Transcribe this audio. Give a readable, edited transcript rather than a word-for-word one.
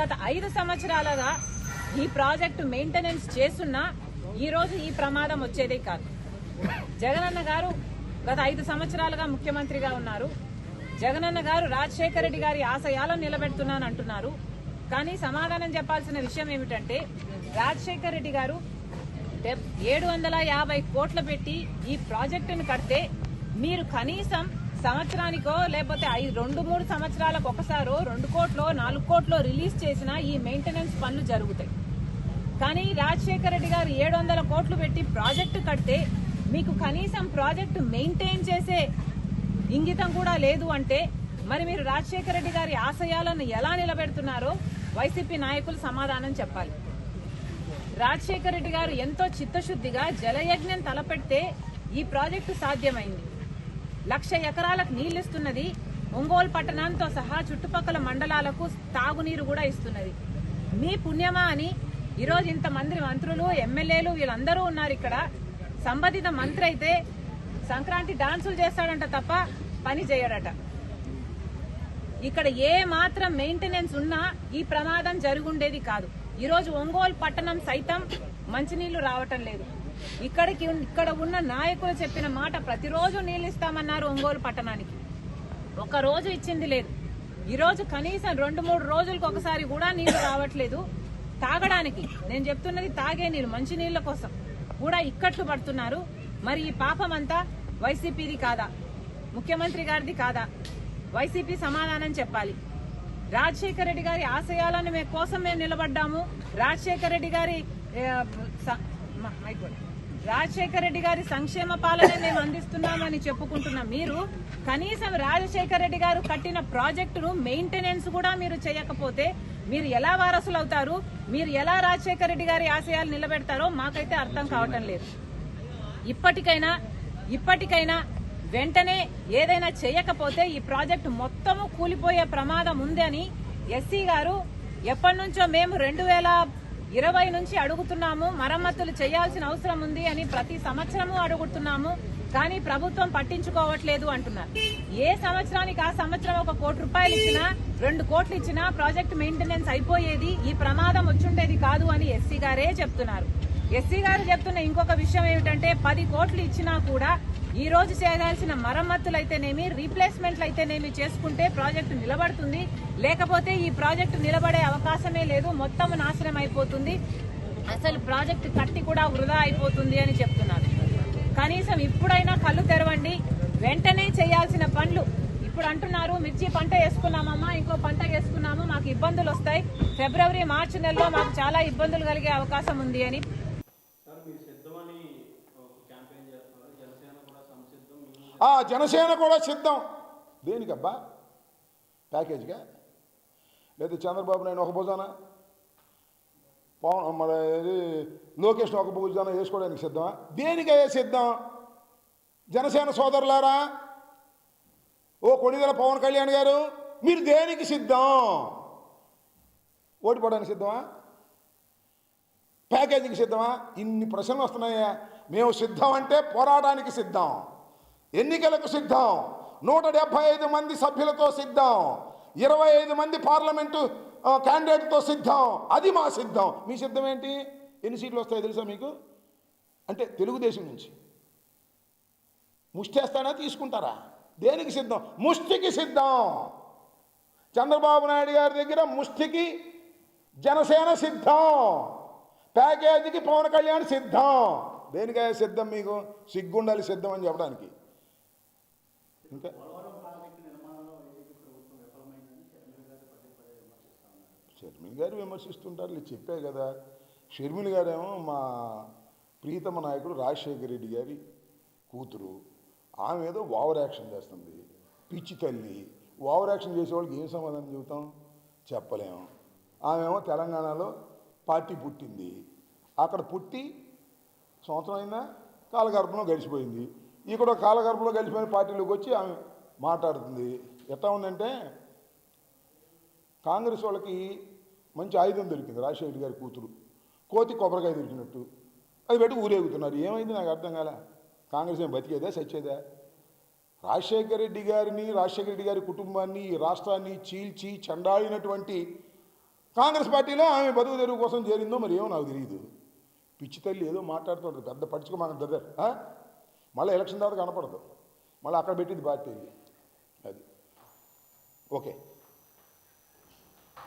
గత 5 సంవత్సరాలుగా ఈ ప్రాజెక్టు మెయింటెనెన్స్ చేస్తున్నా ఈరోజు ఈ ప్రమాదం వచ్చేదే కాదు. జగనన్న గారు గత 5 సంవత్సరాలుగా ముఖ్యమంత్రిగా ఉన్నారు. జగనన్న గారు రాజశేఖర రెడ్డి గారి ఆశయాలను నిలబెడుతున్నాను అంటున్నారు. కానీ సమాధానం చెప్పాల్సిన విషయం ఏమిటంటే రాజశేఖర రెడ్డి గారు 750 కోట్లు పెట్టి ఈ ప్రాజెక్టును కడితే మీరు కనీసం సంవత్సరానికో లేకపోతే 2-3 సంవత్సరాలకు ఒకసారో 2 కోట్లో 4 కోట్లో రిలీజ్ చేసినా ఈ మెయింటెనెన్స్ పనులు జరుగుతాయి. కానీ రాజశేఖర రెడ్డి గారు 700 కోట్లు పెట్టి ప్రాజెక్టు కడితే మీకు కనీసం ప్రాజెక్టు మెయింటైన్ చేసే ఇంగితం కూడా లేదు అంటే మరి మీరు రాజశేఖర రెడ్డి గారి ఆశయాలను ఎలా నిలబెడుతున్నారో వైసీపీ నాయకులు సమాధానం చెప్పాలి. రాజశేఖర రెడ్డి గారు ఎంతో చిత్తశుద్ధిగా జలయజ్ఞం తలపెడితే ఈ ప్రాజెక్టు సాధ్యమైంది. 1,00,000 ఎకరాలకు నీళ్లిస్తున్నది. ఒంగోలు పట్టణంతో సహా చుట్టుపక్కల మండలాలకు తాగునీరు కూడా ఇస్తున్నది. మీ పుణ్యమా అని ఈరోజు ఇంతమంది మంత్రులు, ఎమ్మెల్యేలు వీళ్ళందరూ ఉన్నారు ఇక్కడ. సంబంధిత మంత్రి అయితే సంక్రాంతి డాన్సులు చేస్తాడంట తప్ప పని చేయడట. ఇక్కడ ఏ మాత్రం మెయింటెనెన్స్ ఉన్నా ఈ ప్రమాదం జరుగుండేది కాదు. ఈరోజు ఒంగోలు పట్టణం సైతం మంచినీళ్లు రావటం లేదు. ఇక్కడ ఉన్న నాయకులు చెప్పిన మాట ప్రతిరోజు నీళ్లు ఇస్తామన్నారు ఒంగోలు పట్టణానికి. ఒక రోజు ఇచ్చింది లేదు. ఈరోజు కనీసం 2-3 రోజులకు ఒకసారి కూడా నీళ్లు రావట్లేదు. తాగడానికి నేను చెప్తున్నది తాగే నీరు, మంచి నీళ్ల కోసం కూడా ఇక్కట్లు పడుతున్నారు. మరి ఈ పాపం అంతా వైసీపీది కాదా, ముఖ్యమంత్రి గారిది కాదా? వైసీపీ సమాధానం చెప్పాలి. రాజశేఖర రెడ్డి గారి ఆశయాలను కోసం మేము నిలబడ్డాము. రాజశేఖర రెడ్డి గారి సంక్షేమ పాలన మేము అందిస్తున్నామని చెప్పుకుంటున్న మీరు కనీసం రాజశేఖర రెడ్డి గారు కట్టిన ప్రాజెక్టును మెయింటెనెన్స్ కూడా మీరు చేయకపోతే మీరు ఎలా వారసులు అవుతారు? మీరు ఎలా రాజశేఖర రెడ్డి గారి ఆశయాలు నిలబెడతారో మాకైతే అర్థం కావటం లేదు. ఇప్పటికైనా వెంటనే ఏదైనా చేయకపోతే ఈ ప్రాజెక్టు మొత్తము కూలిపోయే ప్రమాదం ఉందని ఎస్సీ గారు ఎప్పటి నుంచో మేము 2020 నుంచి అడుగుతున్నాము. మరమ్మతులు చేయాల్సిన అవసరం ఉంది అని ప్రతి సంవత్సరము అడుగుతున్నాము. కానీ ప్రభుత్వం పట్టించుకోవట్లేదు అంటున్నారు. ఏ సంవత్సరానికి ఆ సంవత్సరం 1 కోటి రూపాయలు ఇచ్చినా 2 కోట్లు ఇచ్చినా ప్రాజెక్ట్ మెయింటెనెన్స్ అయిపోయేది, ఈ ప్రమాదం వచ్చుండేది కాదు అని ఎస్సీ గారే చెప్తున్నారు. ఎస్సీ గారు చెప్తున్న ఇంకొక విషయం ఏమిటంటే 10 కోట్లు ఇచ్చినా కూడా ఈ రోజు చేయాల్సిన మరమ్మతులు అయితేనేమి, రీప్లేస్మెంట్లు అయితేనేమి చేసుకుంటే ప్రాజెక్టు నిలబడుతుంది. లేకపోతే ఈ ప్రాజెక్టు నిలబడే అవకాశమే లేదు, మొత్తం నాశనం అయిపోతుంది, అసలు ప్రాజెక్టు కట్టి కూడా వృధా అయిపోతుంది అని చెప్తున్నారు. కనీసం ఇప్పుడైనా కళ్ళు తెరవండి. వెంటనే చేయాల్సిన పనులు ఇప్పుడు అంటున్నారు. మిర్చి పంట వేసుకున్నామమ్మా, ఇంకో పంట వేసుకున్నాము, మాకు ఇబ్బందులు వస్తాయి, ఫిబ్రవరి మార్చి నెలలో మాకు చాలా ఇబ్బందులు కలిగే అవకాశం ఉంది అని. జనసేన కూడా సిద్ధం. దేనికబ్బా? ప్యాకేజ్గా? లేదా చంద్రబాబు నాయుడు ఒక భుజాన, పవన్ మరి లోకేష్ ఒక భుజాన వేసుకోవడానికి సిద్ధమా? దేనికయ్యా సిద్ధం? జనసేన సోదరులారా, ఓ కొణిదెల పవన్ కళ్యాణ్ గారు, మీరు దేనికి సిద్ధం? ఓడిపోవడానికి సిద్ధమా? ప్యాకేజీకి సిద్ధమా? ఇన్ని ప్రశ్నలు వస్తున్నాయా? మేము సిద్ధం అంటే పోరాటానికి సిద్ధం, ఎన్నికలకు సిద్ధం, 175 మంది సభ్యులతో సిద్ధం, 25 మంది పార్లమెంటు క్యాండిడేట్తో సిద్ధం. అది మా సిద్ధం. మీ సిద్ధం ఏంటి? ఎన్ని సీట్లు వస్తాయో తెలుసా మీకు? అంటే తెలుగుదేశం నుంచి ముష్టేస్తానా, తీసుకుంటారా? దేనికి సిద్ధం? ముష్టికి సిద్ధం. చంద్రబాబు నాయుడు గారి దగ్గర ముష్టికి జనసేన సిద్ధం, ప్యాకేజీకి పవన్ కళ్యాణ్ సిద్ధం. దేనికైనా సిద్ధం? మీకు సిగ్గుండాలి సిద్ధం అని చెప్పడానికి. ఇంకా షర్మిల గారు విమర్శిస్తుంటారు, చెప్పే కదా. షర్మిల గారేమో మా ప్రీతమ నాయకుడు రాజశేఖర రెడ్డి గారి కూతురు. ఆమె ఏదో ఓవర్ యాక్షన్ చేస్తుంది, పిచ్చి తల్లి. ఓవర్ యాక్షన్ చేసేవాళ్ళకి ఏం సమాధానం చెబుతాం? చెప్పలేము. ఆమెమో తెలంగాణలో పార్టీ పుట్టింది, అక్కడ పుట్టి సంవత్సరం అయినా కాలగర్భంలో గడిచిపోయింది. ఇక్కడ కాలగర్భంలో గడిచిపోయిన పార్టీలోకి వచ్చి ఆమె మాట్లాడుతుంది. ఎట్లా ఉందంటే కాంగ్రెస్ వాళ్ళకి మంచి ఆయుధం దొరికింది, రాజశేఖర గారి కూతురు. కోతి కొబ్బరికాయ దొరికినట్టు అది పెట్టి ఊరేగుతున్నారు. ఏమైంది నాకు అర్థం కాలే. కాంగ్రెస్ ఏం బతికేదా, సచ్చేదా? రాజశేఖర రెడ్డి గారిని, రాజశేఖర రెడ్డి గారి కుటుంబాన్ని, ఈ రాష్ట్రాన్ని చీల్చి చెండాడినటువంటి కాంగ్రెస్ పార్టీలో ఆమె బతుకు తెరువు కోసం చేరిందో మరి ఏమో నాకు తెలియదు. పిచ్చి తల్లి ఏదో మాట్లాడుతుంటుంది, పెద్ద పట్టించుకోమాక బ్రదర్. మళ్ళీ ఎలక్షన్ తర్వాత కనపడదు, మళ్ళీ అక్కడ పెట్టింది పార్టీ అది. ఓకే.